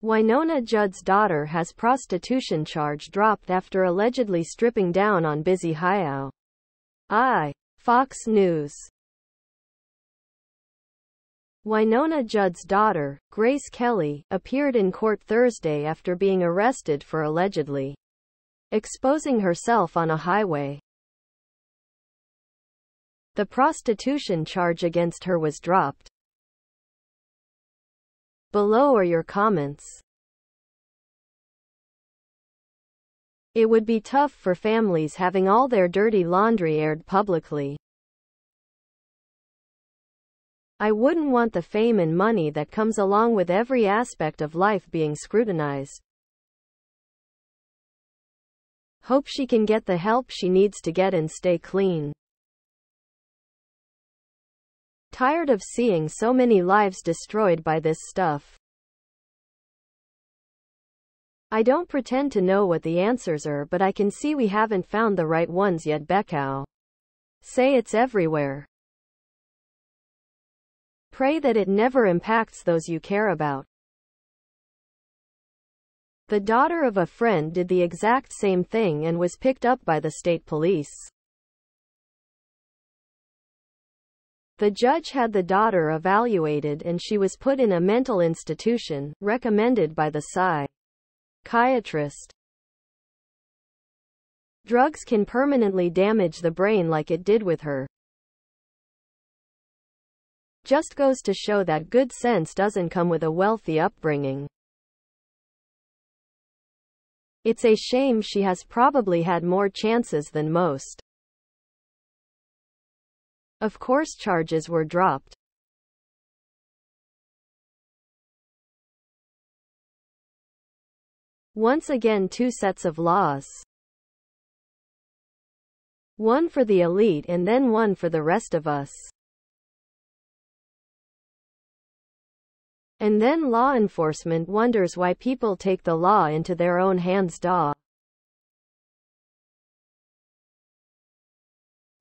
Wynonna Judd's daughter has prostitution charge dropped after allegedly stripping down on busy highway. Fox News. Wynonna Judd's daughter, Grace Kelly, appeared in court Thursday after being arrested for allegedly exposing herself on a highway. The prostitution charge against her was dropped. Below are your comments. It would be tough for families having all their dirty laundry aired publicly. I wouldn't want the fame and money that comes along with every aspect of life being scrutinized. Hope she can get the help she needs to get and stay clean. Tired of seeing so many lives destroyed by this stuff. I don't pretend to know what the answers are, but I can see we haven't found the right ones yet. Beckow say it's everywhere. Pray that it never impacts those you care about. The daughter of a friend did the exact same thing and was picked up by the state police. The judge had the daughter evaluated and she was put in a mental institution, recommended by the psychiatrist. Drugs can permanently damage the brain like it did with her. Just goes to show that good sense doesn't come with a wealthy upbringing. It's a shame she has probably had more chances than most. Of course charges were dropped. Once again, two sets of laws. One for the elite and then one for the rest of us. And then law enforcement wonders why people take the law into their own hands.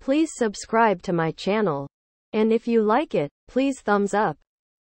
Please subscribe to my channel. And if you like it, please thumbs up.